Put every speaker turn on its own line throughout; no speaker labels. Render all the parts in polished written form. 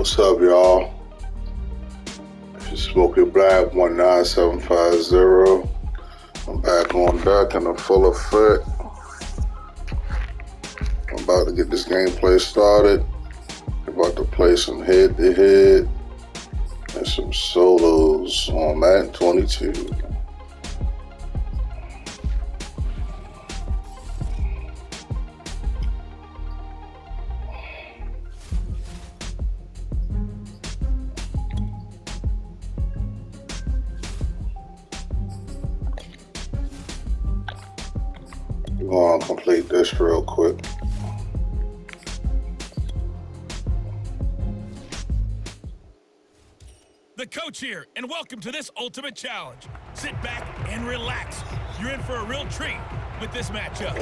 What's up, y'all? It's Smoky Black 19750. I'm back on deck in a full effect. I'm about to get this gameplay started. I'm about to play some head-to-head and some solos on Madden 22. We're going to complete this real quick.
The coach here, and welcome to this ultimate challenge. Sit back and relax. You're in for a real treat with this matchup.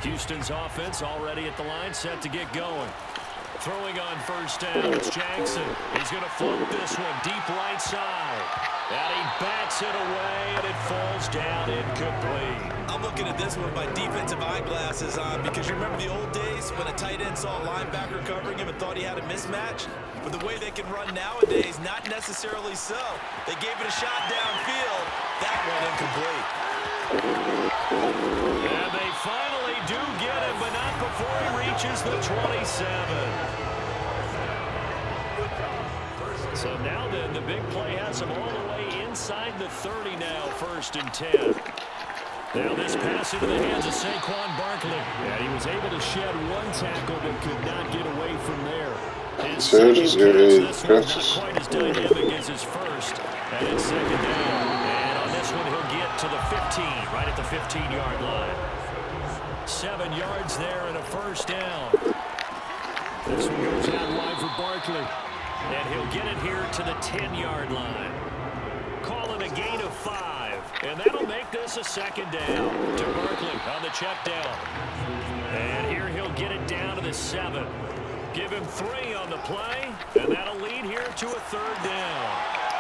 Houston's offense already at the line, set to get going. Throwing on first down, it's Jackson. He's going to float this one deep right side. And he bats it away, and it falls down incomplete.
I'm looking at this one with my defensive eyeglasses on because you remember the old days when a tight end saw a linebacker covering him and thought he had a mismatch? But the way they can run nowadays, not necessarily so. They gave it a shot downfield. That one incomplete.
And they finally do get him, but not before he reaches the 27. So now then, the big play has him all the way inside the 30 now, 1st and 10. Now this pass into the hands of Saquon Barkley. And he was able to shed one tackle but could not get away from there. His second catch, this one's not quite as dynamic as his first. And it's 2nd down. And on this one, he'll get to the 15, right at the 15-yard line. 7 yards there and a 1st down. This one goes out wide for Barkley. And he'll get it here to the 10-yard line. Call it a gain of 5. And that'll make this a 2nd down to Barkley on the check down. And here he'll get it down to the 7. Give him 3 on the play. And that'll lead here to a 3rd down.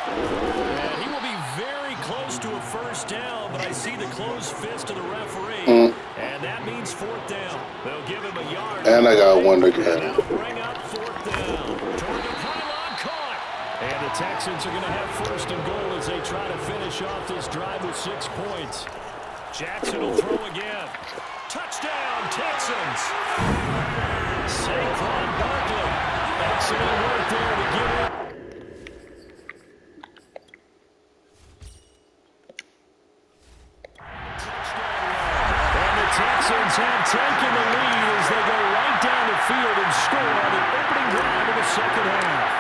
And he will be very close to a 1st down, but I see the closed fist of the referee. And that means 4th down. They'll give him a yard.
And I got one to go.
That'll bring up 4th down. Toward the pylon, caught. And the Texans are going to have 1st and goal as they try to finish off this drive with 6 points. Jackson will throw again. Touchdown, Texans. Saquon Barkley. Excellent work there to give it. Texans have taken the lead as they go right down the field and score on the opening drive of the 2nd half.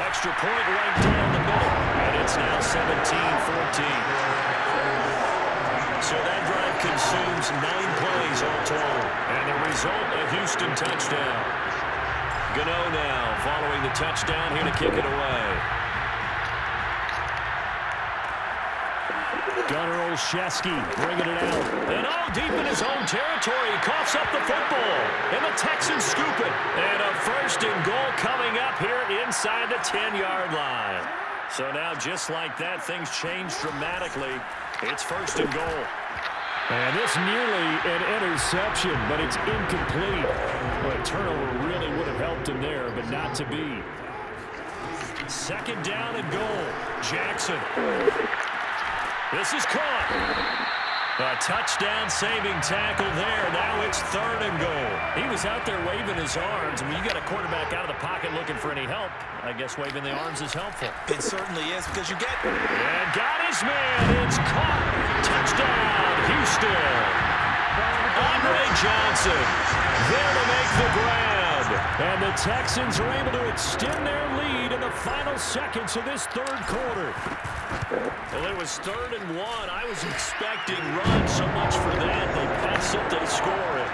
Extra point right down the middle, and it's now 17-14. So that drive consumes 9 plays all told, and the result, a Houston touchdown. Gano now following the touchdown here to kick it away. Gunnar Olszewski bringing it out. And all deep in his own territory. He coughs up the football. And the Texans scoop it. And a 1st and goal coming up here inside the 10-yard line. So now just like that, things change dramatically. It's 1st and goal. And it's nearly an interception, but it's incomplete. Well, a turnover really would have helped him there, but not to be. 2nd down and goal. Jackson. This is caught. A touchdown-saving tackle there. Now it's 3rd and goal. He was out there waving his arms. When you got a quarterback out of the pocket looking for any help, I guess waving the arms is helpful.
It certainly is because you get...
And got his man. It's caught. Touchdown, Houston. Andre Johnson there to make the grab. And the Texans are able to extend their lead in the final seconds of this 3rd quarter. Well, it was 3rd and 1. I was expecting run so much for that. They pass it, they score it.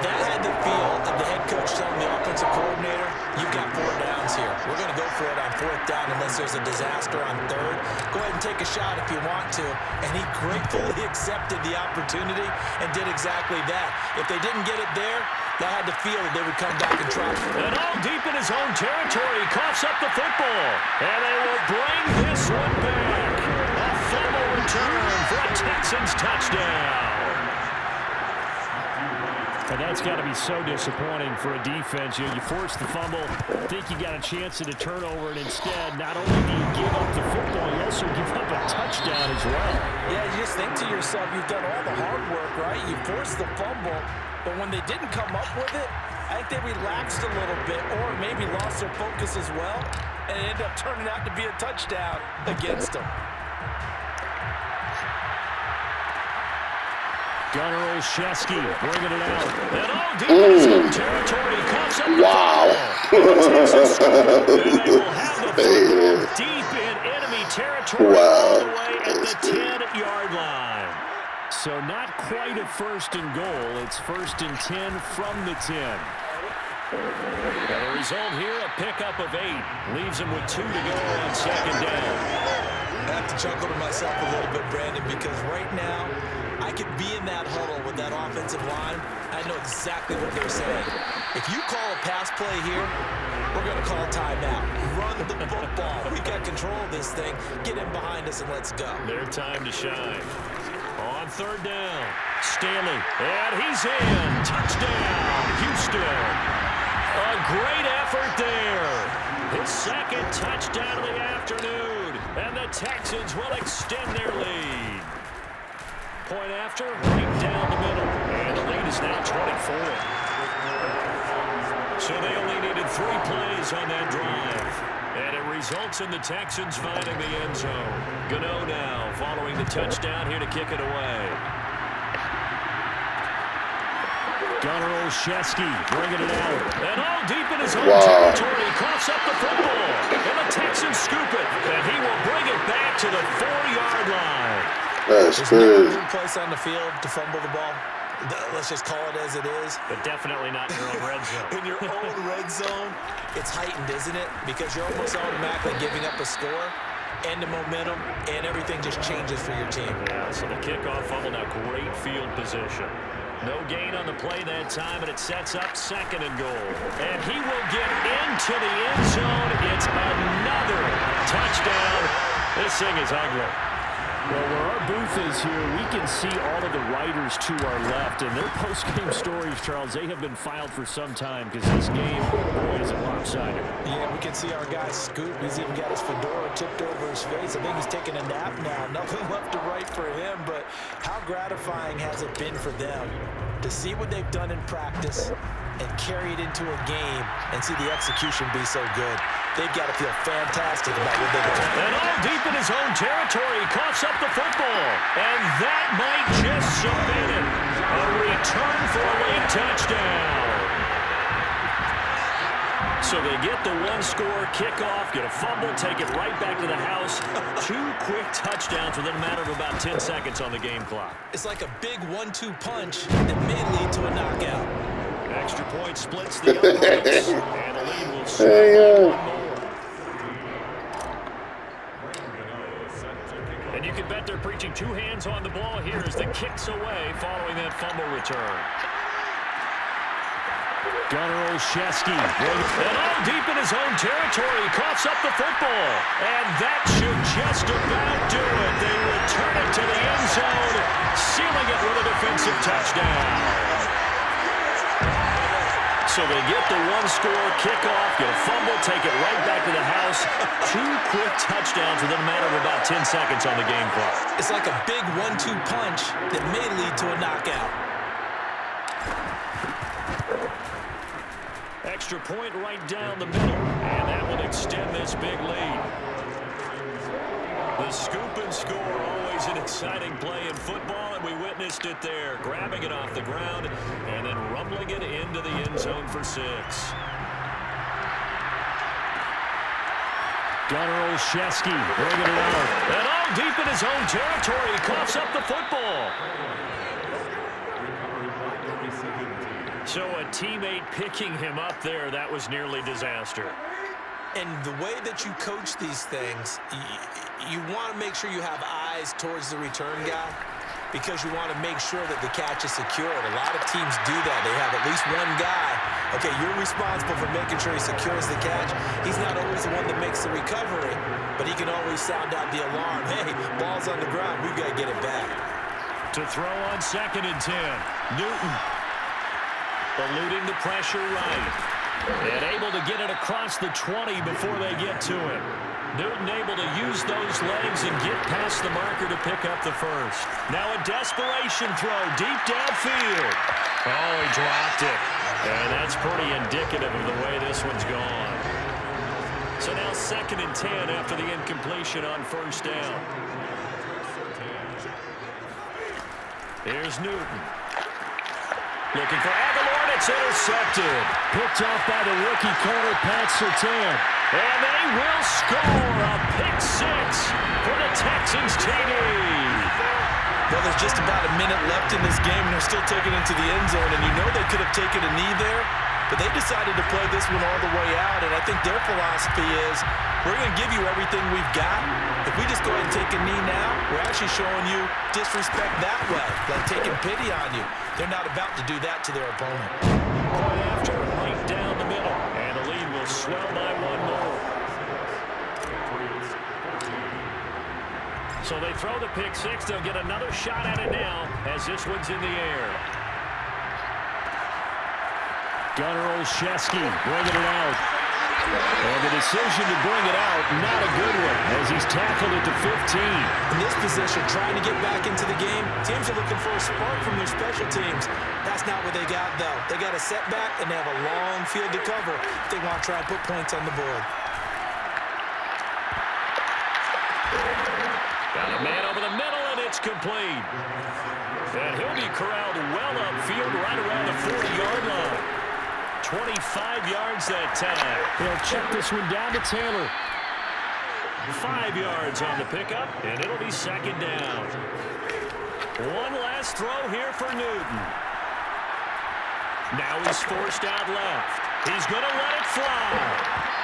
That had the feel of the head coach telling the offensive coordinator, you've got 4 downs here. We're going to go for it on 4th down unless there's a disaster on 3rd. Go ahead and take a shot if you want to. And he gratefully accepted the opportunity and did exactly that. If they didn't get it there, they had to feel that they would come back and try.
And all deep in his own territory, he coughs up the football. And they will bring this one back. A fumble return for a Texans touchdown. And that's got to be so disappointing for a defense. You force the fumble, think you got a chance at a turnover, and instead, not only do you give up the football, you also give up a touchdown as well.
Yeah, you just think to yourself, you've done all the hard work, right? You forced the fumble, but when they didn't come up with it, I think they relaxed a little bit or maybe lost their focus as well, and it ended up turning out to be a touchdown against them.
Gunnar Olszewski bringing it out. And all deep in his own territory. Coughs up the
Wow.
and they will have the football deep in enemy territory all the way at the 10-yard line. So not quite a first and goal. It's first and 10 from the 10. And the result here, a pickup of 8. Leaves him with 2 to go on second down.
I have to chuckle to myself a little bit, Brandon, because right now, I could be in that huddle with that offensive line. I know exactly what they're saying. If you call a pass play here, we're going to call a timeout. Run the football. We've got control of this thing. Get in behind us and let's go.
Their time to shine. On third down, Stanley, and he's in. Touchdown, Houston. A great effort there. His second touchdown of the afternoon, and the Texans will extend their lead. Point after, right down the middle, and the lead is now 24. So they only needed 3 plays on that drive. And it results in the Texans finding the end zone. Gano now following the touchdown here to kick it away. Gunnar Olszewski bringing it out. And all deep in his own territory. He coughs up the football. And the Texans scoop it. And he will bring it back to the 4-yard line.
That's
There's
crazy.
no place on the field to fumble the ball. Let's just call it as it is.
But definitely not in your own red zone.
In your own red zone, it's heightened, isn't it? Because you're almost automatically giving up a score and the momentum, and everything just changes for your team.
Yeah, so the kickoff fumble, now great field position. No gain on the play that time, and it sets up second and goal. And he will get into the end zone. It's another touchdown. This thing is ugly. Well, where our booth is here, we can see all of the writers to our left, and their post-game stories, Charles, they have been filed for some time because this game, boy, is lopsided.
Yeah, we can see our guy Scoop. He's even got his fedora tipped over his face. I think he's taking a nap now. Nothing left to write for him, but how gratifying has it been for them to see what they've done in practice and carry it into a game and see the execution be so good. They've got to feel fantastic about what they've done.
And all deep in his own territory, he coughs up the football. And that might just cement it. A return for a late touchdown. So they get the one-score kickoff, get a fumble, take it right back to the house. 2 quick touchdowns within a matter of about 10 seconds on the game clock.
It's like a big 1-2 punch that may lead to a knockout.
Extra point splits the uprights, and the lead will swing one more. And you can bet they're preaching 2 hands on the ball here as the kick's away following that fumble return. Gunnar Olszewski, and all deep in his own territory, he coughs up the football. And that should just about do it. They return it to the end zone, sealing it with a defensive touchdown. So they get the one-score kickoff, get a fumble, take it right back to the house. 2 quick touchdowns within a matter of about 10 seconds on the game clock.
It's like a big 1-2 punch that may lead to a knockout.
Extra point right down the middle, and that will extend this big lead. The scoop and score, always an exciting play in football, and we witnessed it there, grabbing it off the ground and then rumbling it into the end zone for 6. Gunnar Olszewski bringing it out. And all deep in his own territory, he coughs up the football. So a teammate picking him up there, that was nearly disaster.
And the way that you coach these things, you want to make sure you have eyes towards the return guy because you want to make sure that the catch is secured. A lot of teams do that. They have at least one guy. Okay, you're responsible for making sure he secures the catch. He's not always the one that makes the recovery, but he can always sound out the alarm. Hey, ball's on the ground. We've got to get it back.
To throw on 2nd and 10, Newton. eluding the pressure right. And able to get it across the 20 before they get to it. Newton able to use those legs and get past the marker to pick up the first. Now a desperation throw deep downfield. Oh, he dropped it. And that's pretty indicative of the way this one's gone. So now 2nd and 10 after the incompletion on first down. Here's Newton. Looking for Aguilar, and it's intercepted. Picked off by the rookie corner, Pat Surtain. And they will score a pick 6 for the Texans TD.
Well, there's just about a minute left in this game, and they're still taking it to the end zone. And you know they could have taken a knee there, but they decided to play this one all the way out. And I think their philosophy is, we're going to give you everything we've got. If we just go ahead and take a knee now, we're actually showing you disrespect that way, like taking pity on you. They're not about to do that to their opponent.
Right after, right down the middle, and the lead will swell by 1 more. So they throw the pick 6. They'll get another shot at it now as this one's in the air. Gunnar Olszewski bringing it out. And the decision to bring it out, not a good one, as he's tackled at the 15.
In this position, trying to get back into the game, teams are looking for a spark from their special teams. That's not what they got, though. They got a setback, and they have a long field to cover if they want to try and put points on the board.
Got a man over the middle, and it's complete. And he'll be corralled well upfield right around the 40-yard line. 25 yards that time. They'll check this one down to Taylor. 5 yards on the pickup, and it'll be 2nd down. One last throw here for Newton. Now he's forced out left. He's going to let it fly.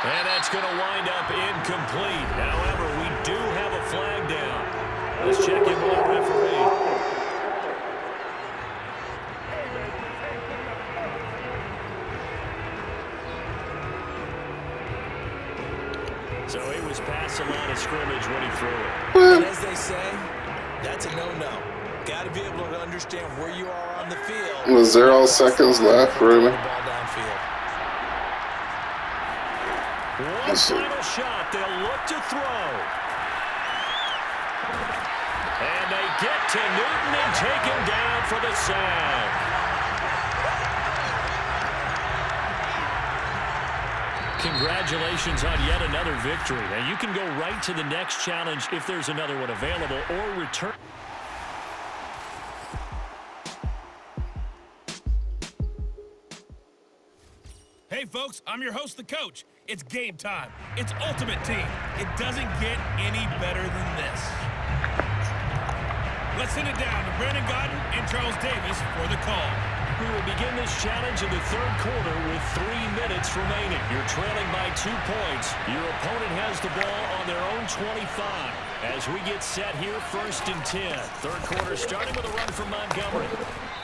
And that's going to wind up incomplete. However, we do have a flag down. Let's check in with the referee. So he was past the line of scrimmage when he threw it.
And as they say, that's a no-no. Got to be able to understand where you are on the field.
With 0 seconds left, really.
Ball downfield.
One final shot. They'll look to throw. And they get to Newton and take him down for the sack. Congratulations on yet another victory. Now you can go right to the next challenge if there's another one available, or return.
Hey, folks, I'm your host, the coach. It's game time. It's Ultimate Team. It doesn't get any better than this. Let's send it down to Brandon Godden and Charles Davis for the call.
We will begin this challenge in the 3rd quarter with 3 minutes remaining. You're trailing by 2 points. Your opponent has the ball on their own 25. As we get set here, 1st and 10. 3rd quarter starting with a run from Montgomery.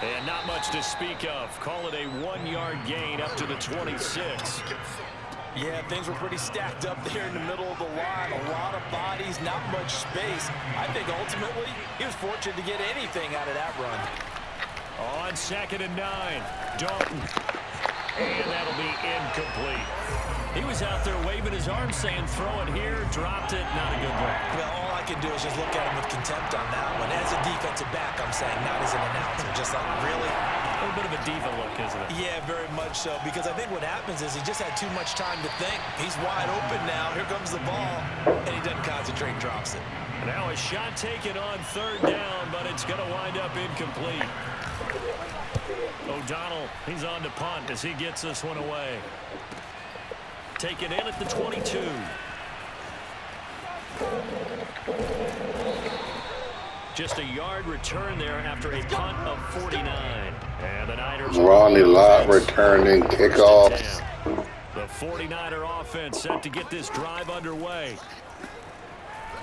And not much to speak of. Call it a 1-yard gain up to the 26.
Yeah, things were pretty stacked up there in the middle of the line. A lot of bodies, not much space. I think ultimately he was fortunate to get anything out of that run.
On 2nd and 9, Dalton. And that'll be incomplete. He was out there waving his arm saying, throw it here, dropped it, not a good one.
Well, all I can do is just look at him with contempt on that one. As a defensive back, I'm saying, not as an announcer. Just like, really?
A little bit of a diva look, isn't it?
Yeah, very much so. Because I think what happens is he just had too much time to think. He's wide open now. Here comes the ball. And he doesn't concentrate, drops it.
Now a shot taken on 3rd down, but it's going to wind up incomplete. O'Donnell, he's on to punt as he gets this one away. Taken in at the 22. Just a yard return there after a punt of 49. And the Niners...
Ronnie Lott returning kickoff.
The 49er offense set to get this drive underway.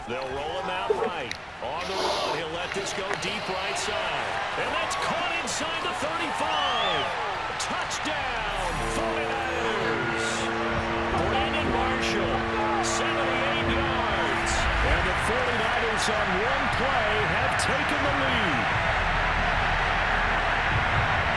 They'll roll him out right. On the run, he'll let this go deep right side. And that's caught inside the 35. Touchdown, 49ers. Brandon Marshall, 78 yards. And the 49ers on one play have taken the lead.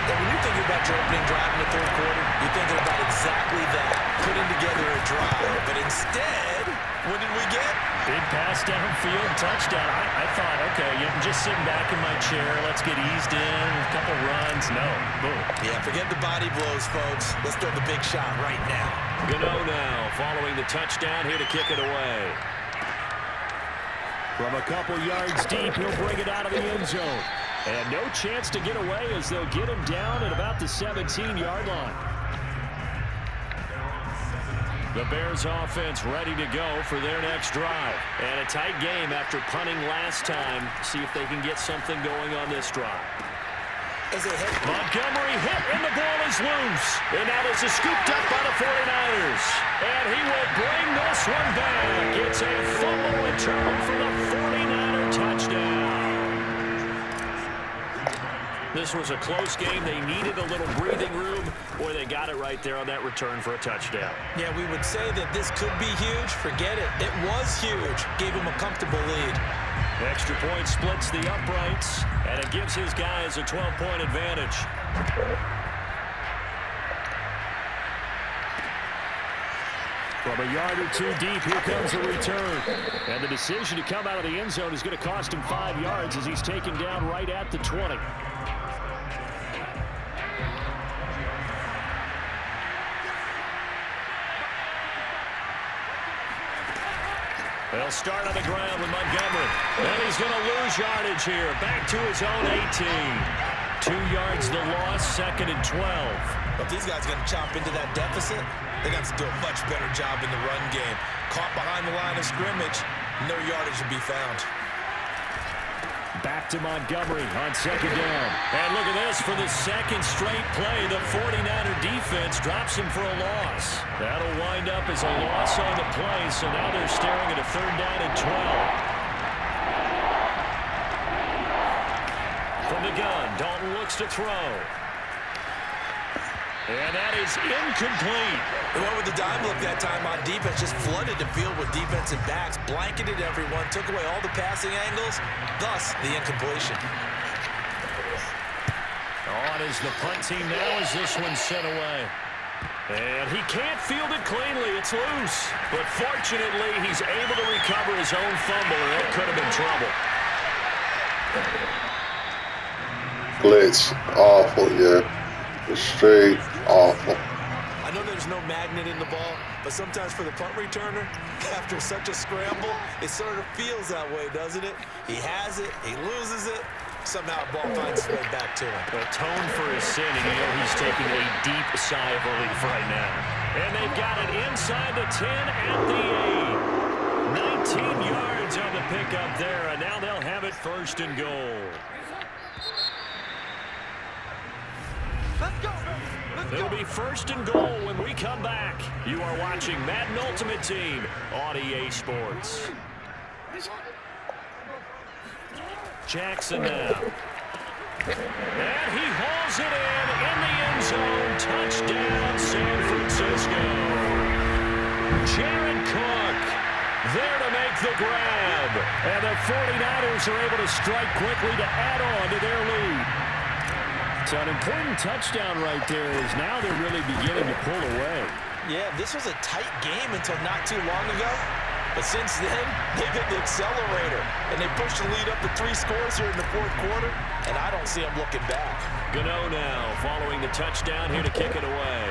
And when you're thinking about your opening drive in the third quarter, you're thinking about exactly that, putting together a drive. But instead, what did we get?
Big pass downfield, touchdown. I thought, okay, I'm just sitting back in my chair. Let's get eased in, a couple runs. No, boom.
Yeah, forget the body blows, folks. Let's throw the big shot right now.
Gano now following the touchdown here to kick it away. From a couple yards deep, he'll bring it out of the end zone. And no chance to get away as they'll get him down at about the 17-yard line. The Bears offense ready to go for their next drive. And a tight game after punting last time. See if they can get something going on this drive. Montgomery hit and the ball is loose. And now this is scooped up by the 49ers. And he will bring this one back. It's a fumble return for the 49er touchdown. This was a close game. They needed a little breathing room, or they got it right there on that return for a touchdown.
Yeah, we would say that this could be huge. Forget it. It was huge. Gave him a comfortable lead.
Extra point splits the uprights, and it gives his guys a 12-point advantage. From a yard or two deep, here comes a return. And the decision to come out of the end zone is going to cost him 5 yards as he's taken down right at the 20. They'll start on the ground with Montgomery. And he's going to lose yardage here. Back to his own 18. 2 yards the loss, 2nd and 12.
If these guys are going to chop into that deficit, they're going to have to do a much better job in the run game. Caught behind the line of scrimmage, no yardage to be found.
Back to Montgomery on 2nd down. And look at this for the second straight play. The 49er defense drops him for a loss. That'll wind up as a loss on the play, so now they're staring at a 3rd down and 12. From the gun, Dalton looks to throw. And that is incomplete.
They went with the dime look that time on defense, just flooded the field with defensive backs, blanketed everyone, took away all the passing angles, thus the incompletion.
On is the punt team now as this one's sent away. And he can't field it cleanly. It's loose. But fortunately, he's able to recover his own fumble, or that could have been trouble.
Blitz, awful, yeah. Straight awful.
I know there's no magnet in the ball, but sometimes for the punt returner, after such a scramble, it sort of feels that way, doesn't it? He has it, he loses it, somehow the ball finds its way back to him.
A tone for his sin, and you know he's taking a deep sigh of relief right now. And they've got it inside the 10 at the 8. 19 yards on the pickup there, and now they'll have it 1st and goal. It'll be 1st and goal when we come back. You are watching Madden Ultimate Team on EA Sports. Jackson now. And he hauls it in the end zone. Touchdown, San Francisco. Jared Cook there to make the grab. And the 49ers are able to strike quickly to add on to their lead. So an important touchdown right there is now they're really beginning to pull away.
Yeah, this was a tight game until not too long ago. But since then, they've hit the accelerator. And they pushed the lead up to 3 scores here in the 4th quarter. And I don't see them looking back.
Gano now following the touchdown here to kick it away.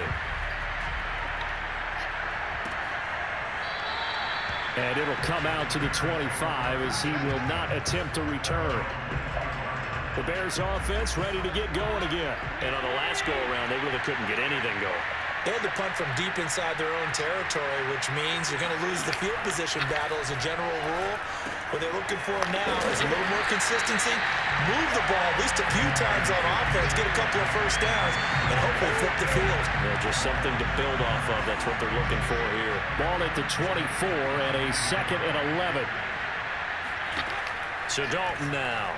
And it'll come out to the 25 as he will not attempt to return. The Bears offense ready to get going again. And on the last go-around, they really couldn't get anything going.
They had to punt from deep inside their own territory, which means you're going to lose the field position battle as a general rule. What they're looking for now is a little more consistency, move the ball at least a few times on offense, get a couple of 1st downs, and hopefully flip the field.
Yeah, just something to build off of. That's what they're looking for here. Ball at the 24 and a 2nd and 11. So Dalton now.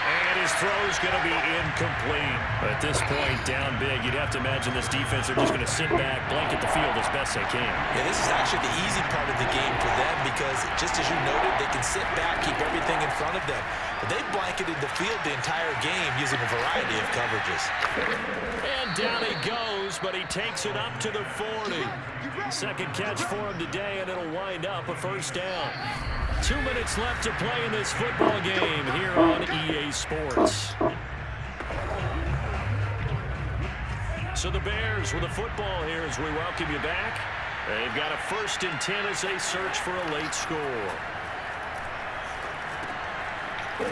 And his throw's going to be incomplete. At this point, down big, you'd have to imagine this defense are just going to sit back, blanket the field as best they can.
Yeah, this is actually the easy part of the game for them because, just as you noted, they can sit back, keep everything in front of them. They blanketed the field the entire game using a variety of coverages.
And down he goes, but he takes it up to the 40. Second catch for him today, and it'll wind up a first down. 2 minutes left to play in this football game here on EA Sports. So the Bears with the football here as we welcome you back. They've got a 1st and 10 as they search for a late score.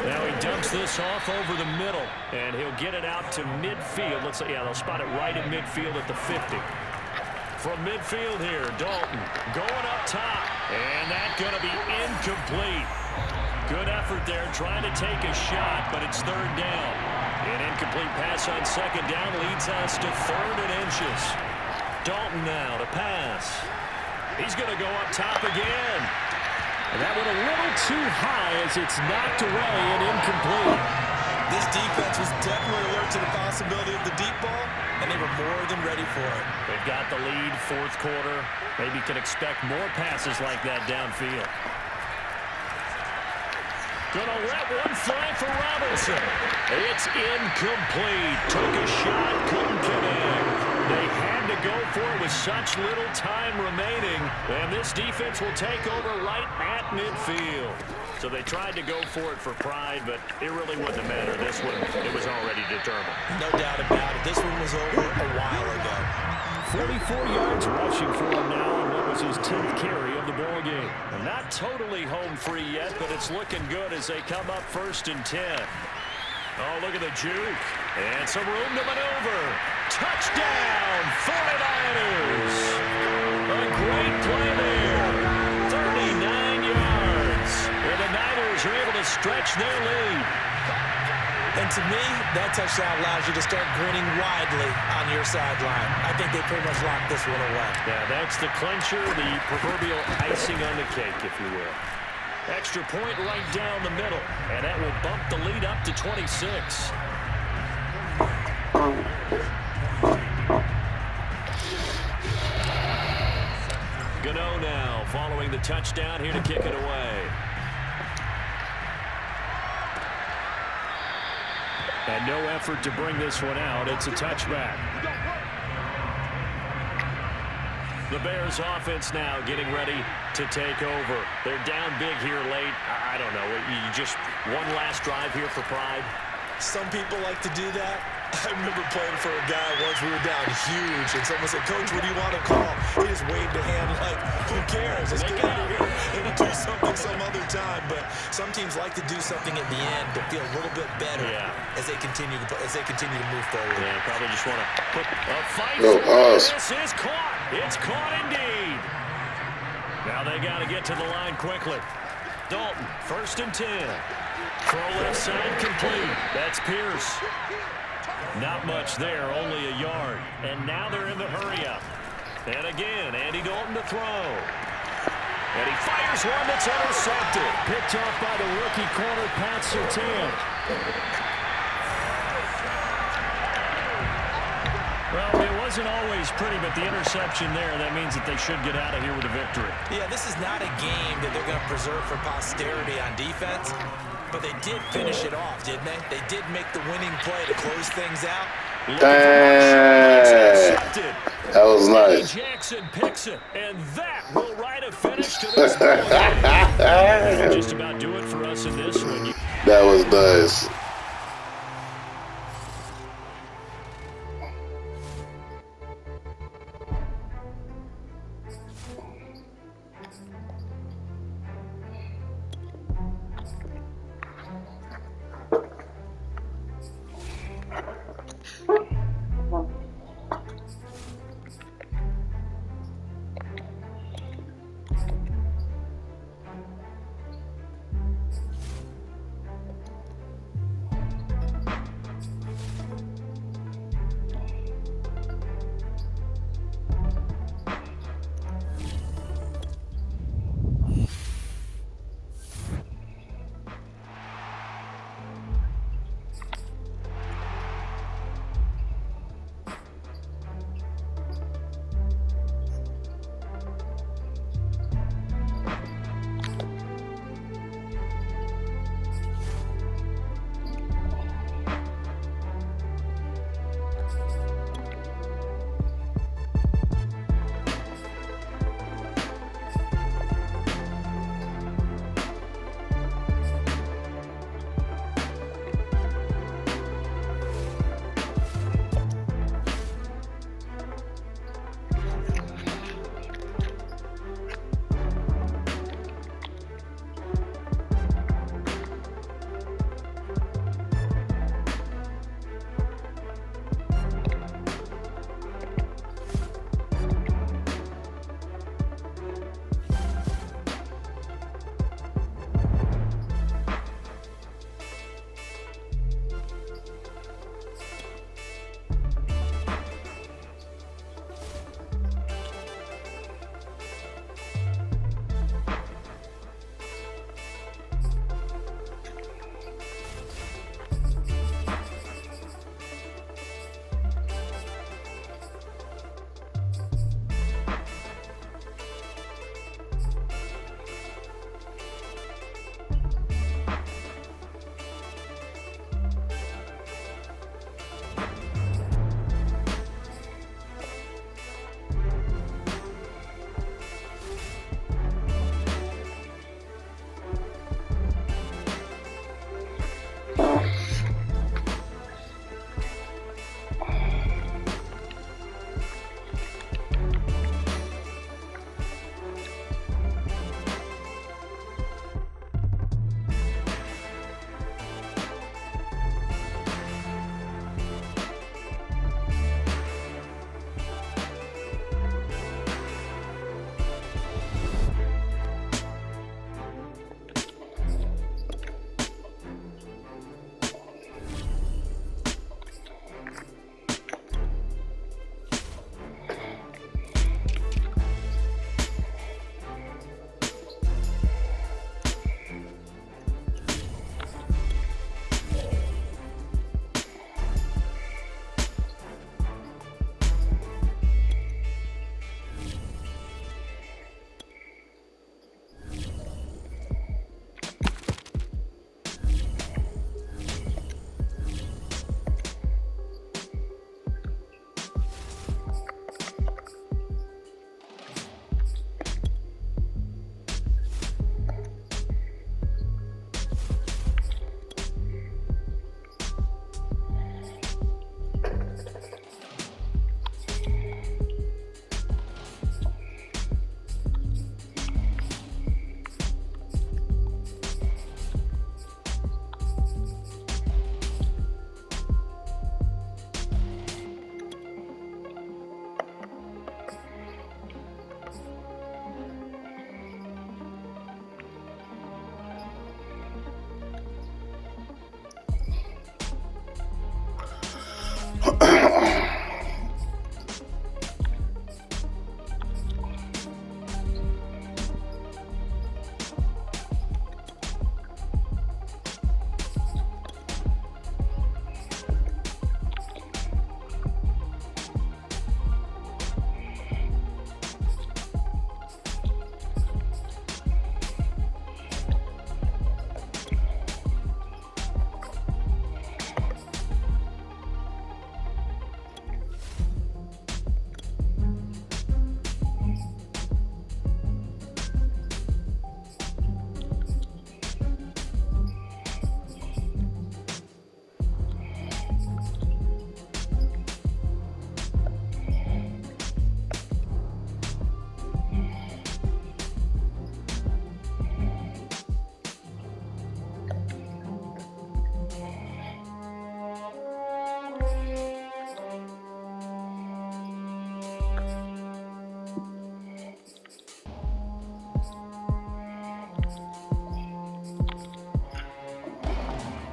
Now he dumps this off over the middle, and he'll get it out to midfield. Let's say, yeah, they'll spot it right at midfield at the 50. From midfield here, Dalton going up top, and that's going to be incomplete. Good effort there, trying to take a shot, but it's 3rd down. An incomplete pass on 2nd down leads us to 3rd and inches. Dalton now to pass. He's going to go up top again. And that went a little too high as it's knocked away and incomplete.
This defense was definitely alert to the possibility of the deep ball, and they were more than ready for it.
They've got the lead, 4th quarter. Maybe can expect more passes like that downfield. Gonna let one fly for Robinson. It's incomplete. Took a shot, couldn't connect. They had to go for it with such little time remaining. And this defense will take over right at midfield. So they tried to go for it for pride, but it really wouldn't have mattered. This one, it was already determined.
No doubt about it. This one was over a while ago.
44 yards rushing for him now on what was his 10th carry of the ball game. And not totally home free yet, but it's looking good as they come up 1st and 10. Oh, look at the juke. And some room to maneuver. Touchdown, 49ers. A great play there. 39 yards. And the Niners are able to stretch their lead.
And to me, that touchdown allows you to start grinning widely on your sideline. I think they pretty much locked this one away.
Yeah, that's the clincher, the proverbial icing on the cake, if you will. Extra point right down the middle, and that will bump the lead up to 26. Gano now following the touchdown here to kick it away. And no effort to bring this one out. It's a touchback. The Bears offense now getting ready to take over. They're down big here late. I don't know. You just one last drive here for pride.
Some people like to do that. I remember playing for a guy once. We were down huge, and someone said, "Coach, what do you want to call?" He just waved a hand like, "Who cares? Let's get out of here and do something some other time." But some teams like to do something at the end to feel a little bit better as they continue to move forward.
Yeah, probably just want to put a fight. This is caught. It's caught indeed. Now they got to get to the line quickly. Dalton, 1st and 10. Throw left side complete. That's Pierce. Not much there, only a yard. And now they're in the hurry-up. And again, Andy Dalton to throw. And he fires one that's intercepted. Picked off by the rookie corner, Pat Surtain. Well, it wasn't always pretty, but the interception there, that means that they should get out of here with a victory.
Yeah, this is not a game that they're going to preserve for posterity on defense. But they did finish it off, didn't they? They did make the winning play to close things out.
That was nice.
Jackson picks it, and that will write a finish to this ball. Just about do it for us in this one.
That was nice.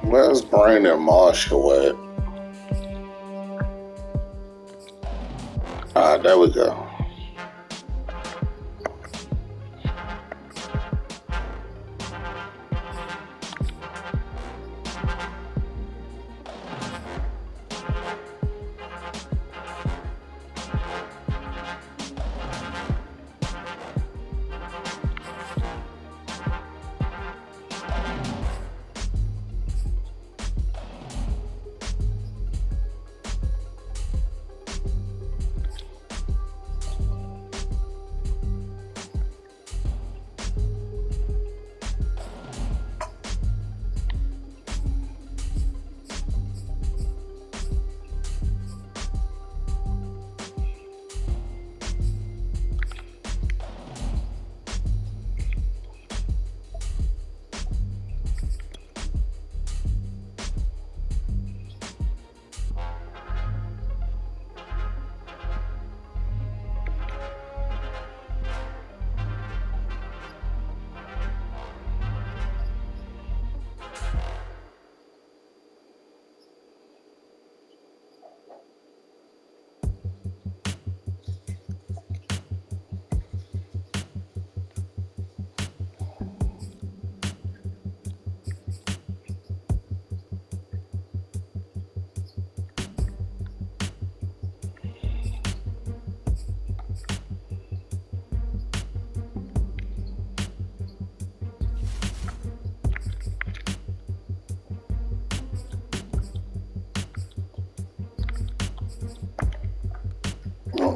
Where's Brandon Marshall at? Ah, there we go.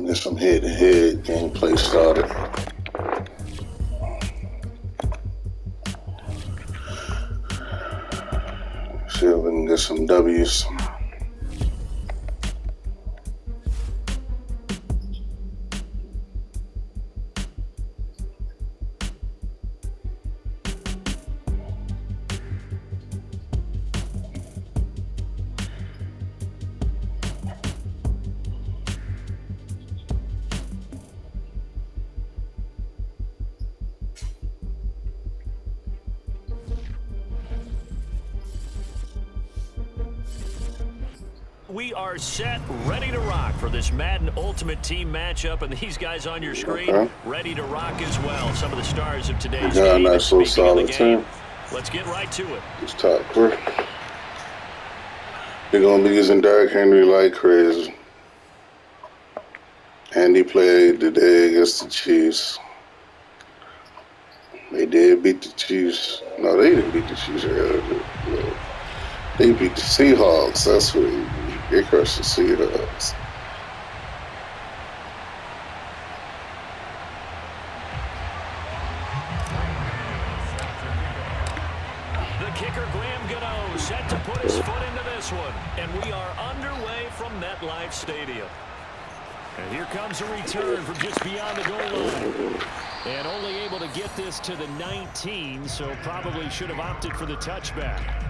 Get some head-to-head gameplay started. See if we can get some W's.
We are set, ready to rock for this Madden Ultimate Team matchup, and these guys on your screen ready to rock as well. Some of the stars of today's game.
Nice little solid team.
Let's get right to it.
It's top 3. They're gonna be using Derrick Henry like crazy. And he played today against the Chiefs. They did beat the Chiefs. No, they didn't beat the Chiefs earlier. They beat the Seahawks. That's what they crushed the Seahawks.
The kicker, Graham Gano, set to put his foot into this one. And we are underway from MetLife Stadium. And here comes a return from just beyond the goal line. And only able to get this to the 19, so probably should have opted for the touchback.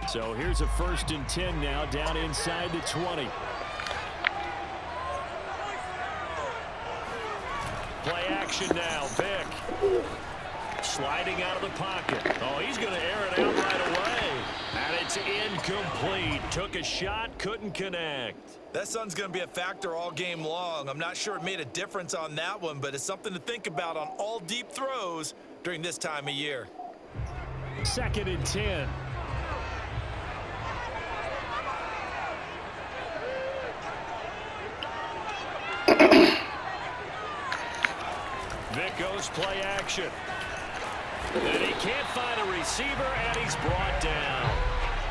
So here's a 1st and 10 now, down inside the 20. Play action now. Vick sliding out of the pocket. Oh, he's going to air it out right away. And it's incomplete. Took a shot, couldn't connect.
That sun's going to be a factor all game long. I'm not sure it made a difference on that one, but it's something to think about on all deep throws during this time of year.
2nd and 10. Vick goes play action. And he can't find a receiver, and he's brought down.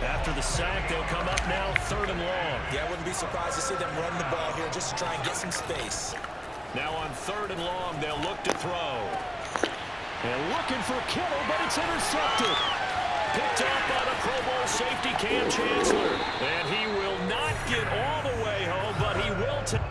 After the sack, they'll come up now 3rd and long.
Yeah, I wouldn't be surprised to see them run the ball here just to try and get some space.
Now on 3rd and long, they'll look to throw. And looking for Kittle, but it's intercepted. Picked up by the Pro Bowl safety Cam Chancellor. And he will not get all the way home, but he will take.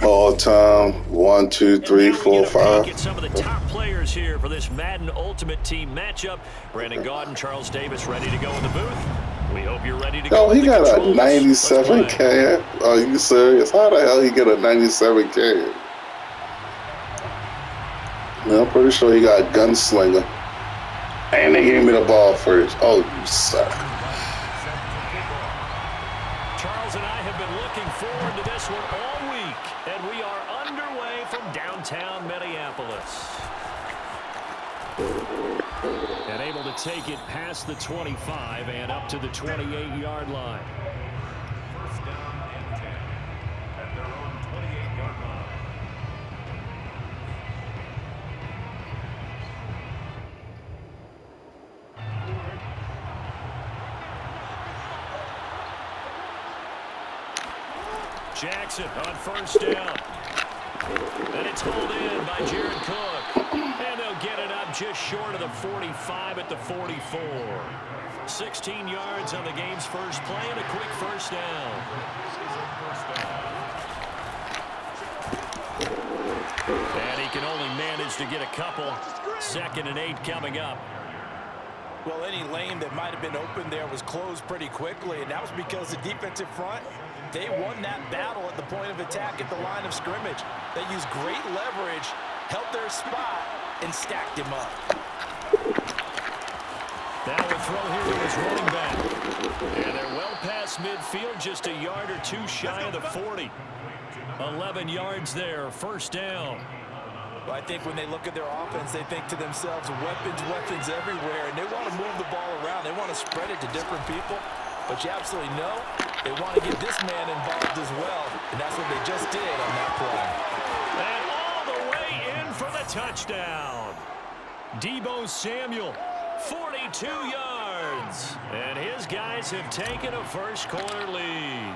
All time 1, 2, 3, 4, 5.
Get some of the top players here for this Madden Ultimate Team matchup. Brandon Gaudin, Charles Davis, ready to go in the booth. We hope you're ready to go.
Oh, he got a 97K. Are you serious? How the hell he get a 97K? Man, I'm pretty sure he got a gunslinger. And they gave me the ball first. Oh, you suck.
Charles and I have been looking forward to this one all week, and we are underway from downtown Minneapolis. And able to take it past the 25 and up to the 28-yard line.
First down and 10 at their own 28-yard line.
Jackson on first down. And it's hauled in by Jared Cook. And they'll get it up just short of the 45 at the 44. 16 yards on the game's first play and a quick first down. And he can only manage to get a couple. 2nd and 8 coming up.
Well, any lane that might have been open there was closed pretty quickly, and that was because the defensive front, they won that battle at the point of attack at the line of scrimmage. They used great leverage, held their spot, and stacked him up.
Now a throw here to his running back. And they're well past midfield, just a yard or two shy of the 40. 11 yards there, first down.
Well, I think when they look at their offense, they think to themselves, weapons everywhere, and they want to move the ball around. They want to spread it to different people. But you absolutely know they want to get this man involved as well, and that's what they just did on that play.
And all the way in for the touchdown. Deebo Samuel, 42 yards. And his guys have taken a first-quarter lead.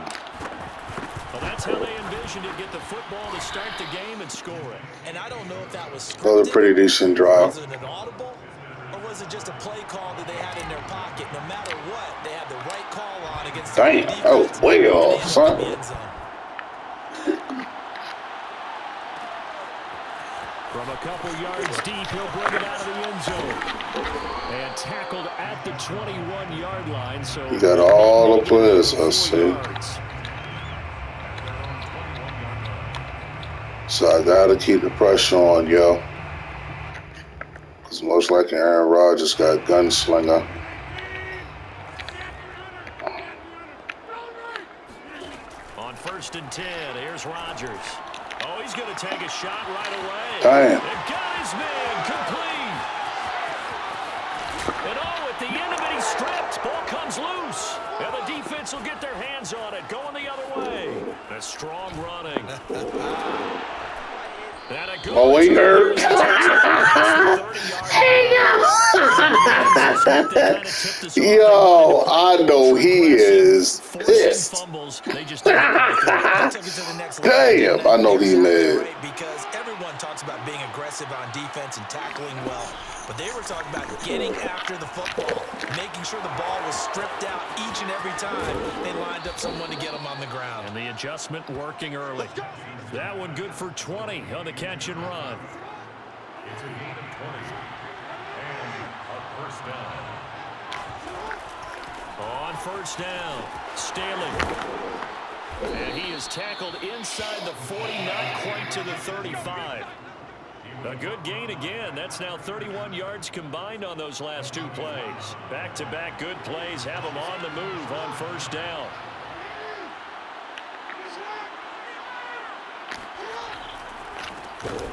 Well, that's how they envisioned it, get the football to start the game and score it.
And I don't know if that was scripted.
That was a pretty decent drive.
Was it an audible, or was it just a play call that they had in their pocket? No matter what, they had the right call on against the
Damn,
defense.
that was way off, son.
From a couple yards deep, he'll bring it out of the end zone. And tackled at the 21-yard line. So
He got all the players, let's see. So I gotta keep the pressure on, yo. Because most likely Aaron Rodgers got a gunslinger.
On 1st and 10, here's Rodgers. Oh, he's going to take a shot right away.
Damn.
And got his man complete. And oh, at the end of it, he's stripped. comes loose. And the defense will get their hands on it, going the other way. A strong running.
Oh, he hurt. Yo, I know he is pissed. Damn, I know he mad.
Because everyone talks about being aggressive on defense and tackling well, but they were talking about getting after the football, making sure the ball was stripped out each and every time they lined up someone to get them on the ground.
And the adjustment working early. That one good for 20 on the catch and run.
It's a gain of 20 and a first down.
On first down, Staley. And he is tackled inside the 40, not quite to the 35. A good gain again. That's now 31 yards combined on those last two plays. Back-to-back good plays have them on the move on first down.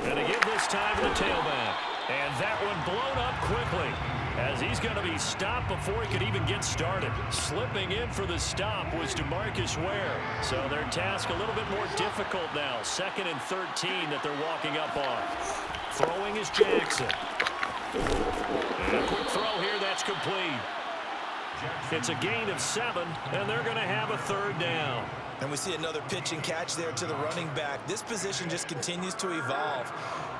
And they give this time to the tailback. And that one blown up quickly as he's going to be stopped before he could even get started. Slipping in for the stop was DeMarcus Ware. So their task a little bit more difficult now. 2nd and 13 that they're walking up on. Throwing is Jackson. And a quick throw here, that's complete. It's a gain of 7, and they're going to have a 3rd down.
And we see another pitch and catch there to the running back. This position just continues to evolve.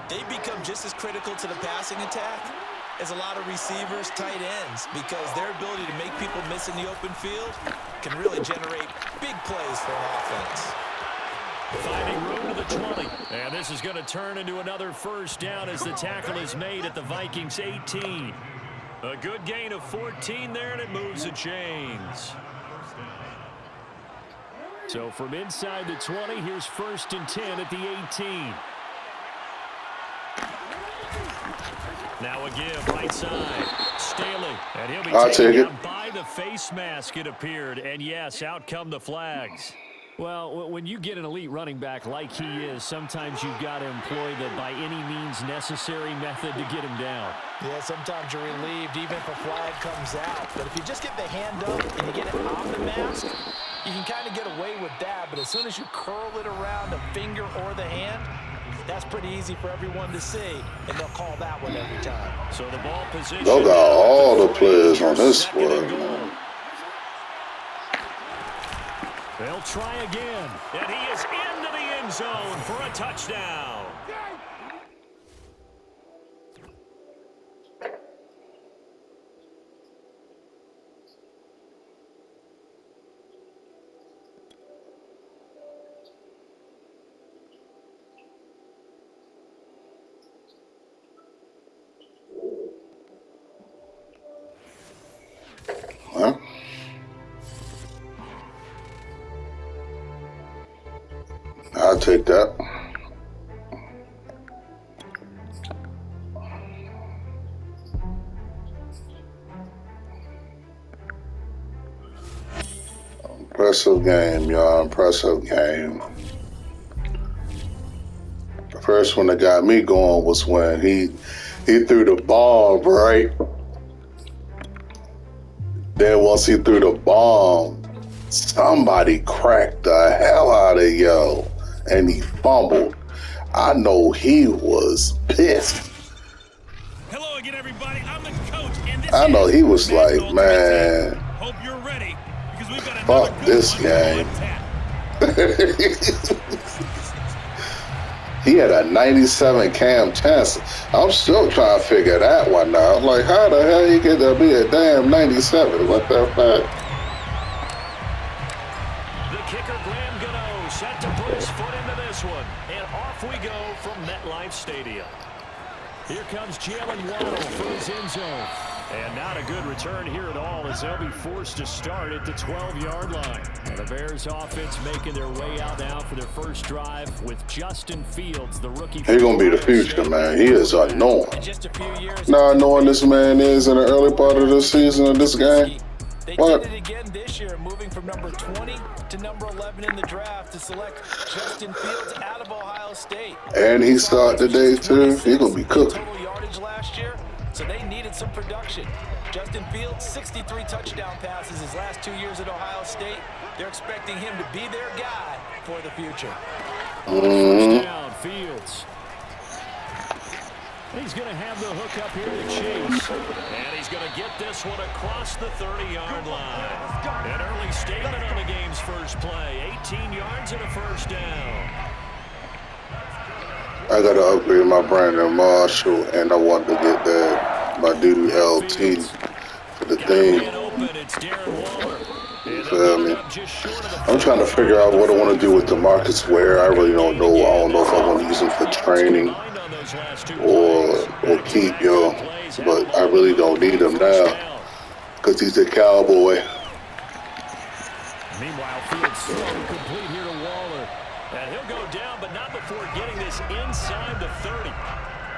They become just as critical to the passing attack as a lot of receivers, tight ends, because their ability to make people miss in the open field can really generate big plays for an offense.
Finding room to the 20. And this is going to turn into another first down as the tackle is made at the Vikings 18. A good gain of 14 there, and it moves the chains. So from inside the 20, here's 1st and 10 at the 18. Now a give, right side. Staley. And he'll be taken down by the face mask, it appeared. And yes, out come the flags. Well, when you get an elite running back like he is, sometimes you've got to employ the by any means necessary method to get him down.
Yeah, sometimes you're relieved even if a flag comes out. But if you just get the hand up and you get it on the mask, you can kind of get away with that. But as soon as you curl it around the finger or the hand, that's pretty easy for everyone to see, and they'll call that one every time.
So the ball position.
They got all the players on this squad, man.
They'll try again, and he is into the end zone for a touchdown.
Huh? I'll take that. Impressive game, y'all. Impressive game. The first one that got me going was when he threw the ball, right? Then once he threw the ball, somebody cracked the hell out of yo, and he fumbled. I know he was pissed.
Hello again, everybody. I'm the coach, and this
I know he was like, man,
hope you're ready because we've got
fuck this game. He had a 97 cam chance. I'm still trying to figure that one out. Like, how the hell you get to be a damn 97? What the fuck?
The kicker, Graham Gano, set to put his foot into this one. And off we go from MetLife Stadium. Here comes Jalen Waddle for his end zone. And not a good return here at all as they'll be forced to start at the 12-yard line. And the Bears offense making their way out now for their first drive with Justin Fields, the rookie.
He's going to be the future, man. He is annoying. Not knowing this man is in the early part of the season of this game.
They
What?
did it again this year, moving from number 20 to number 11 in the draft to select Justin Fields out of Ohio State.
And he started today, too. He's going to be cooking.
Total yardage last year, so they needed some production. Justin Fields, 63 touchdown passes his last 2 years at Ohio State. They're expecting him to be their guy for the future.
First down, Fields. He's going to have the hook up here to Chase. And he's going to get this one across the 30-yard line. An early statement on the game's first play. 18 yards and a first down.
I got to upgrade my Brandon Marshall, and I want to get my dude LT for the thing. You feel me? I'm trying to figure out what I want to do with DeMarcus Ware. I really don't know. I don't know if I want to use him for training or keep him, but I really don't need him now because he's a Cowboy.
Meanwhile, Fields throw complete here to Waller. And he'll go down, but not before getting this inside the 30.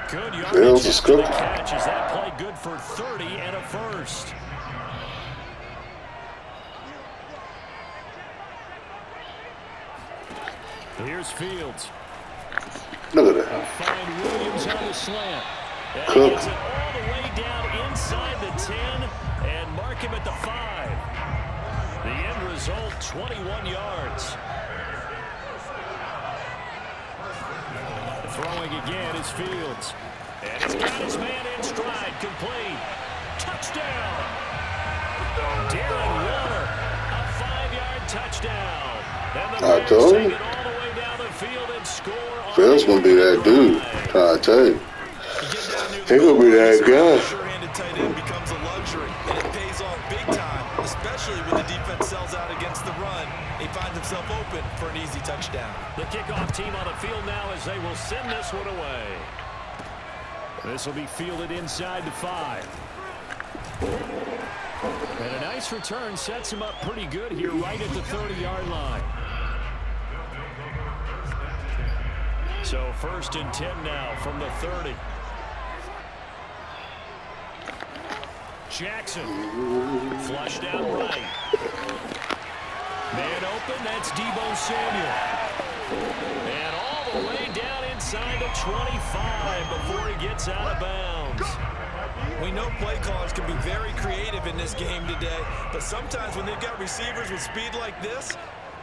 Good yardage after the catch. Is that play good for 30 and a first? Here's Fields.
Look at that.
Find Williams on the slant. And he gets it all the way down inside the 10 and mark him at the 5. The end result, 21 yards. Throwing again is Fields. And he's got his man in stride. Complete. Touchdown. Darren Waller. A 5-yard touchdown. And the
I told you. Phil's gonna be that dude. Trying to tell you. He gonna be that guy.
Sure-handed tight end becomes a luxury, and it pays off big time, especially when the defense sells out against the run. He finds himself open for an easy touchdown.
The kickoff team on the field now as they will send this one away. This will be fielded inside the 5. And a nice return sets him up pretty good here right at the 30-yard line. So first and 10 now from the 30. Jackson. Flush down right. Man open, that's Deebo Samuel. And all the way down inside the 25 before he gets out of bounds.
We know play callers can be very creative in this game today, but sometimes when they've got receivers with speed like this,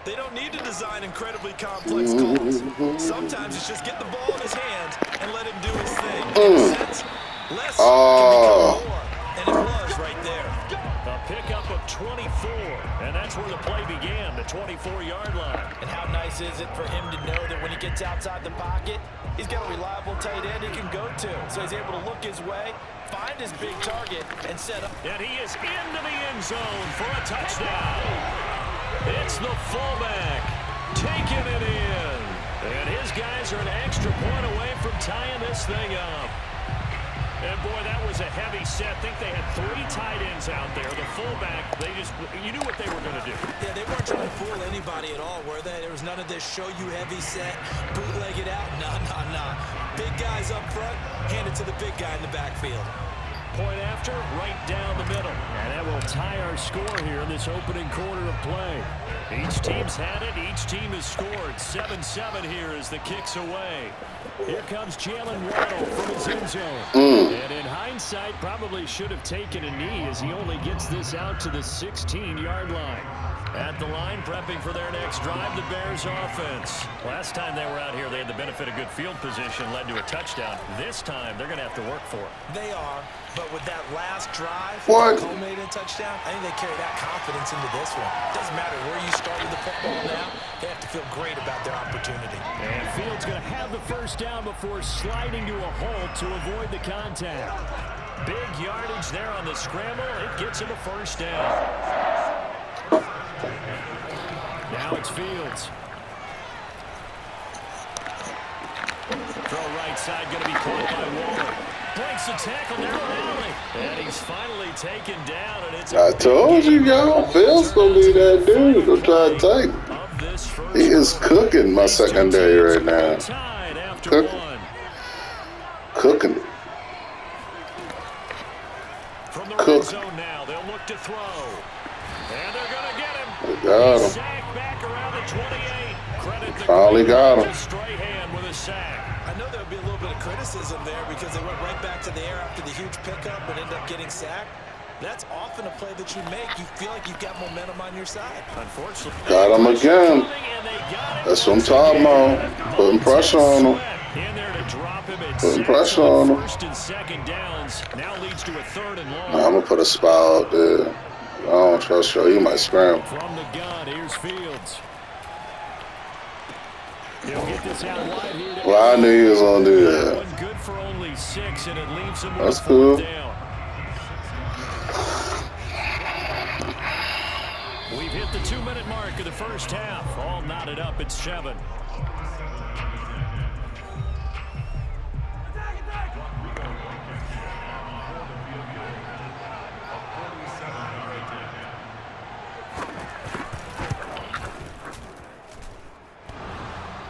they don't need to design incredibly complex calls. Sometimes it's just get the ball in his hands and let him do his thing. In a sense, less can become more, and it was right there.
A pickup of 24, and that's where the play began, the 24-yard line.
And how nice is it for him to know that when he gets outside the pocket, he's got a reliable tight end he can go to. So he's able to look his way, find his big target, and set up.
And he is into the end zone for a touchdown. It's the fullback taking it in. And his guys are an extra point away from tying this thing up. And, boy, that was a heavy set. I think they had 3 tight ends out there. The fullback, you knew what they were going to do.
Yeah, they weren't trying to fool anybody at all, were they? There was none of this show-you-heavy set, bootleg it out. Nah. Big guys up front, hand it to the big guy in the backfield.
Point after, right down the middle. And that will tie our score here in this opening quarter of play. Each team's had it. Each team has scored. 7-7 here as the kick's away. Here comes Jalen Waddle from his end zone. And in hindsight, probably should have taken a knee as he only gets this out to the 16-yard line. At the line, prepping for their next drive, the Bears offense. Last time they were out here, they had the benefit of good field position, led to a touchdown. This time, they're going to have to work for it.
They are, but with that last drive, culminated touchdown, I think they carry that confidence into this one. Doesn't matter where you started the football now, they have to feel great about their opportunity.
And Fields going to have the first down before sliding to a halt to avoid the contact. Big yardage there on the scramble. It gets him a first down. Now it's Fields. Throw right side, going to be caught by Waller. Breaks the tackle, narrow alley. And he's finally taken down. And it's
I told you, y'all. Phil's going to be that dude. I'm trying to tell you. He is cooking my secondary right now. Cooking it.
From the red zone now, they'll look to throw. And they're going to get him.
Got him.
Back around the 28. Credit the
Finally got him.
Strahan with a sack.
I know there would be a little bit of criticism there because they went right back to the air after the huge pickup and ended up getting sacked. That's often a play that you make. You feel like you've got momentum on your side.
Unfortunately,
Got him again. That's what I'm talking about. Putting pressure on him.
In there to drop him at
Putting pressure on him.
first and second downs. Now leads to a third and long.
Nah, I'm going to put a spy out there. I don't trust you. He might scramble.
From the gun, here's Fields. He'll get this out wide here.
Well, I knew he was going to do that.
Good for only 6, and it leaves him with
That's
a
cool.
fourth down. We've hit the 2-minute mark of the first half. All knotted up at 7.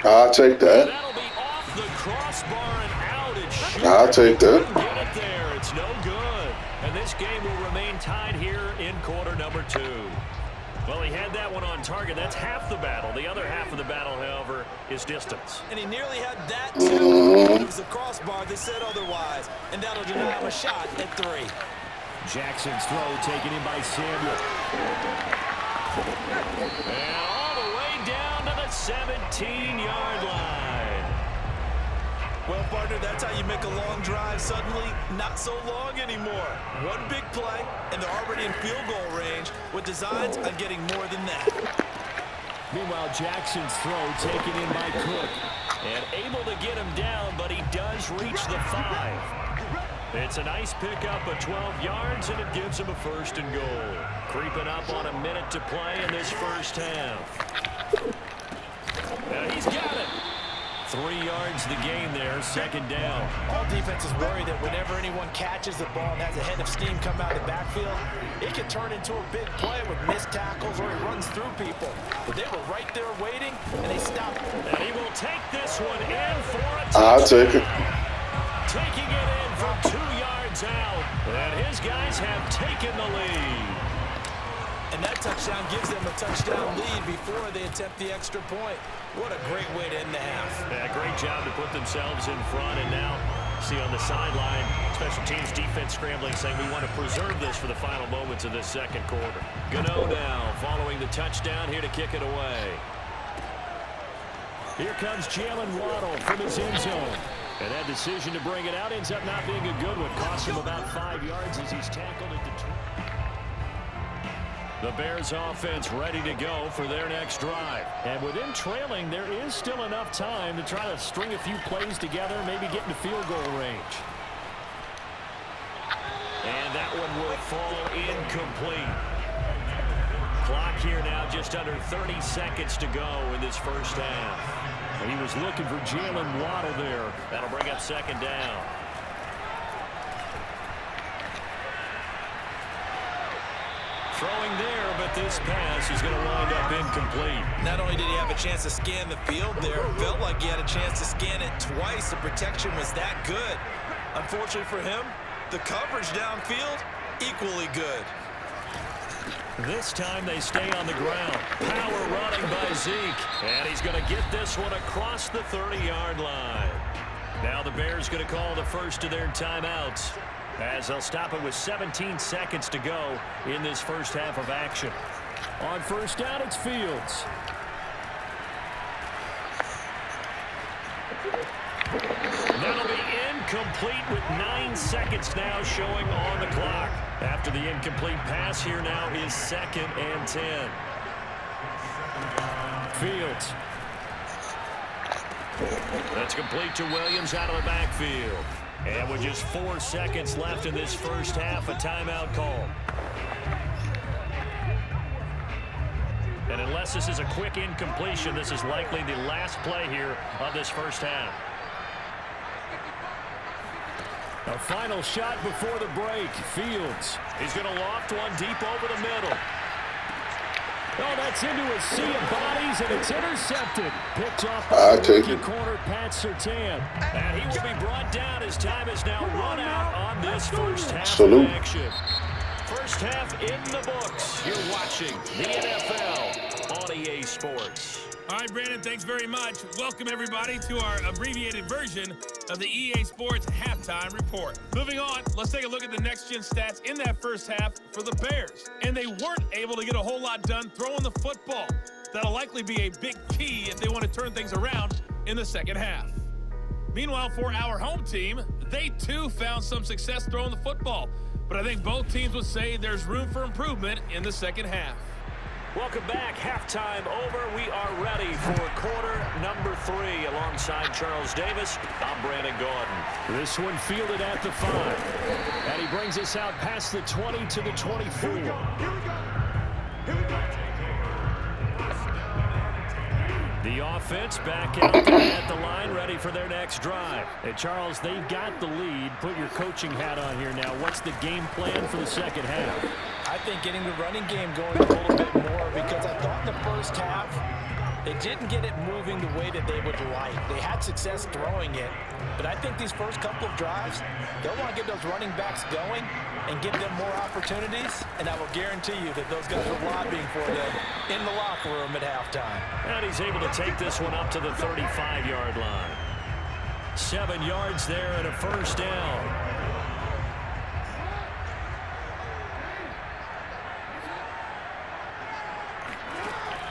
I'll take that.
That'll be off the crossbar and out. It
I'll take that.
get it there. It's no good. And this game will remain tied here in quarter number 2. Well, he had that one on target. That's half the battle. The other half of the battle, however, is distance.
And he nearly had that, too. It was a crossbar that said otherwise. And that'll deny him a shot at 3.
Jackson's throw taken in by Samuel. And all the way down to the 17-yard line.
Well, partner, that's how you make a long drive suddenly not so long anymore. One big play, and they're already in field goal range with designs on getting more than that.
Meanwhile, Jackson's throw taken in by Cook. And able to get him down, but he does reach the 5. It's a nice pickup of 12 yards, and it gives him a first and goal. Creeping up on a minute to play in this first half. And he's got it. 3 yards the gain there, second down.
All defenses worry that whenever anyone catches the ball and has a head of steam come out of the backfield, it can turn into a big play with missed tackles or he runs through people. But they were right there waiting, and they stopped.
And he will take this one in for a touchdown.
I'll take it.
Taking it in from 2 yards out. And his guys have taken the lead.
And that touchdown gives them a touchdown lead before they attempt the extra point. What a great way to end the half.
Yeah, great job to put themselves in front. And now, see on the sideline, special teams defense scrambling, saying we want to preserve this for the final moments of this second quarter. Gano now following the touchdown here to kick it away. Here comes Jalen Waddle from his end zone. And that decision to bring it out ends up not being a good one. Cost him about 5 yards as he's tackled at the 2. The Bears offense ready to go for their next drive. And with them trailing, there is still enough time to try to string a few plays together, maybe get into field goal range. And that one will fall incomplete. Clock here now just under 30 seconds to go in this first half. And he was looking for Jalen Waddle there. That'll bring up second down. Throwing there, but this pass is going to wind up incomplete.
Not only did he have a chance to scan the field there, it felt like he had a chance to scan it twice. The protection was that good. Unfortunately for him, the coverage downfield, equally good.
This time they stay on the ground. Power running by Zeke. And he's going to get this one across the 30-yard line. Now the Bears going to call the first of their timeouts, as they'll stop it with 17 seconds to go in this first half of action. On first down, it's Fields. That'll be incomplete with 9 seconds now showing on the clock. After the incomplete pass, here now is 2nd and 10. Fields. That's complete to Williams out of the backfield. And with just 4 seconds left in this first half, a timeout call. And unless this is a quick incompletion, this is likely the last play here of this first half. A final shot before the break. Fields. He's going to loft one deep over the middle. Oh, that's into a sea of bodies, and it's intercepted. Picked off by the rookie corner, Pat Surtain. And he will be brought down as time is now run out on this first half of action. First half in the books. You're watching the NFL on EA Sports.
All right, Brandon, thanks very much. Welcome, everybody, to our abbreviated version of the EA Sports Halftime Report. Moving on, let's take a look at the next-gen stats in that first half for the Bears. And they weren't able to get a whole lot done throwing the football. That'll likely be a big key if they want to turn things around in the second half. Meanwhile, for our home team, they too found some success throwing the football. But I think both teams would say there's room for improvement in the second half.
Welcome back. Halftime over. We are ready for quarter number 3. Alongside Charles Davis, I'm Brandon Gordon. This one fielded at the 5. And he brings us out past the 20 to the 24.
Here we go.
The offense back out there at the line, ready for their next drive. Hey, Charles, they've got the lead. Put your coaching hat on here now. What's the game plan for the second half?
I think getting the running game going a little bit more, because I thought the first half they didn't get it moving the way that they would like. They had success throwing it, but I think these first couple of drives, they'll want to get those running backs going and give them more opportunities, and I will guarantee you that those guys are lobbying for them in the locker room at halftime.
And he's able to take this one up to the 35-yard line. 7 yards there and a first down.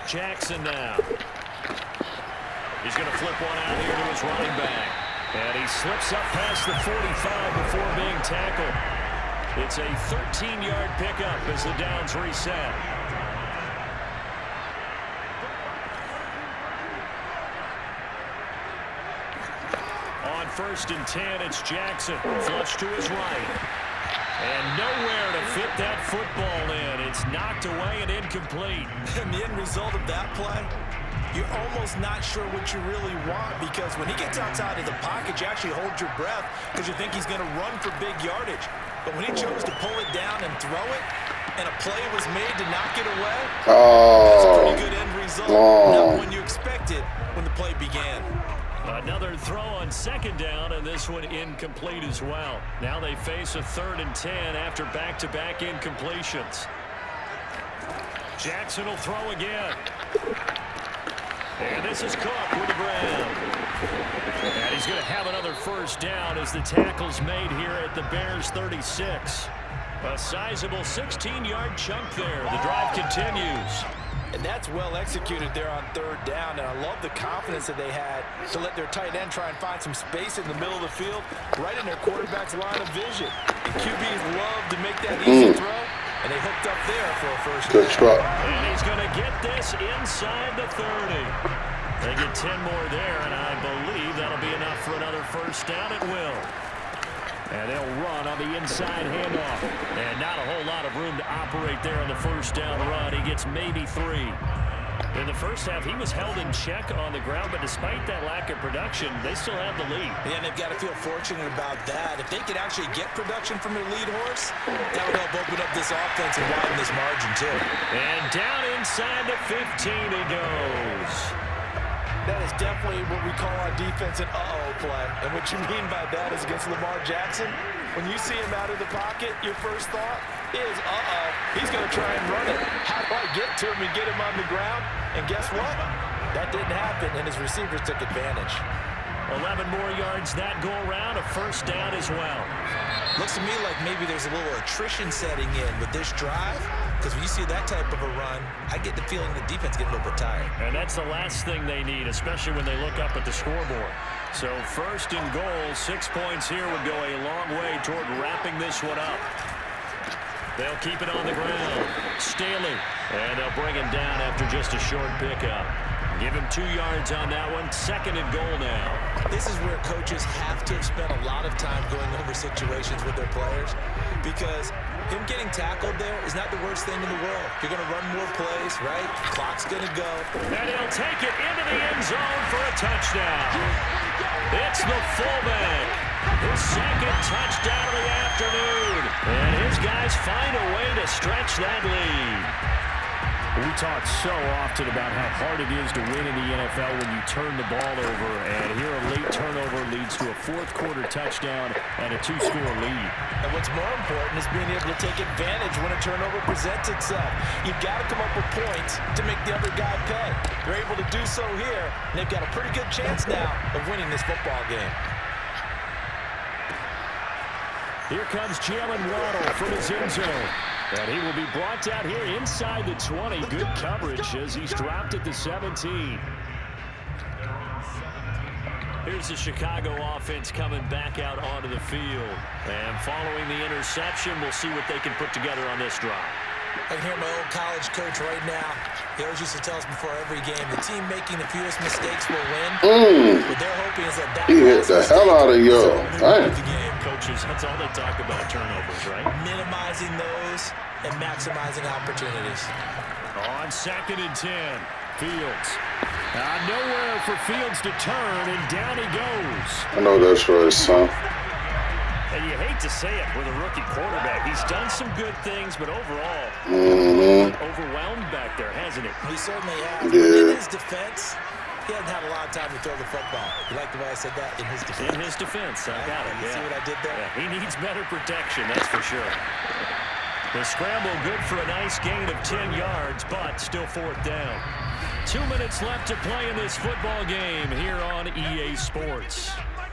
Jackson now. He's going to flip one out here to his running back. And he slips up past the 45 before being tackled. It's a 13-yard pickup as the downs reset. On 1st and 10, it's Jackson. Flush to his right. And nowhere to fit that football in. It's knocked away and incomplete.
And the end result of that play, you're almost not sure what you really want, because when he gets outside of the pocket, you actually hold your breath because you think he's going to run for big yardage. But when he chose to pull it down and throw it, and a play was made to knock it away, that's a pretty good end result. Not when you expected when the play began.
Another throw on 2nd down, and this one incomplete as well. Now they face a 3rd and 10 after back-to-back incompletions. Jackson will throw again. And this is Cook with the grab. And he's going to have another first down as the tackle's made here at the Bears 36. A sizable 16-yard chunk there. The drive continues.
And that's well executed there on 3rd down. And I love the confidence that they had to let their tight end try and find some space in the middle of the field, right in their quarterback's line of vision. And QBs love to make that easy throw, and they hooked up there for a first down.
And he's going to get this inside the 30. They get 10 more there, and I believe that'll be enough for another first down. It will. And they'll run on the inside handoff. And not a whole lot of room to operate there on the first down run. He gets maybe 3. In the first half, he was held in check on the ground, but despite that lack of production, they still have the lead.
Yeah, and they've got to feel fortunate about that. If they could actually get production from their lead horse, that would help open up this offense and widen this margin, too.
And down inside the 15 he goes.
That is definitely what we call on defense an uh-oh play. And what you mean by that is against Lamar Jackson, when you see him out of the pocket, your first thought is, uh-oh, he's going to try and run it. How do I get to him and get him on the ground? And guess what? That didn't happen, and his receivers took advantage.
11 more yards that go around, a first down as well.
Looks to me like maybe there's a little attrition setting in with this drive, because when you see that type of a run, I get the feeling the defense getting a little bit tired.
And that's the last thing they need, especially when they look up at the scoreboard. So 1st and goal, 6 points here would go a long way toward wrapping this one up. They'll keep it on the ground. Staley, and they'll bring him down after just a short pickup. Give him 2 yards on that one. 2nd and goal now.
This is where coaches have to have spent a lot of time going over situations with their players, because him getting tackled there is not the worst thing in the world. You're going to run more plays, right? Clock's going to go.
And he'll take it into the end zone for a touchdown. It's the fullback. His 2nd touchdown of the afternoon. And his guys find a way to stretch that lead. We talk so often about how hard it is to win in the NFL when you turn the ball over, and here a late turnover leads leads to a fourth-quarter touchdown and a two-score lead.
And what's more important is being able to take advantage when a turnover presents itself. You've got to come up with points to make the other guy pay. They're able to do so here, and they've got a pretty good chance now of winning this football game.
Here comes Jalen Waddle from his end zone. And he will be brought down here inside the 20. Good coverage as he's dropped at the 17. Here's the Chicago offense coming back out onto the field. And following the interception, we'll see what they can put together on this drive.
I can hear my old college coach right now. He always used to tell us before every game, the team making the fewest mistakes will win. What they're hoping is that
He hit the hell out of yo. Dang.
Coaches, that's all they talk about, turnovers, right?
Minimizing those and maximizing opportunities.
On 2nd and 10, Fields. Nowhere for Fields to turn, and down he goes.
I know that's right, son.
And you hate to say it with a rookie quarterback. He's done some good things, but overall, overwhelmed back there, hasn't he?
He certainly has.
Yeah.
In his defense, he hasn't had a lot of time to throw the football. You like the way I said that? In his defense.
In his defense, I got it.
You see what I did there?
Yeah, he needs better protection, that's for sure. The scramble good for a nice gain of 10 yards, but still 4th down. 2 minutes left to play in this football game here on EA Sports.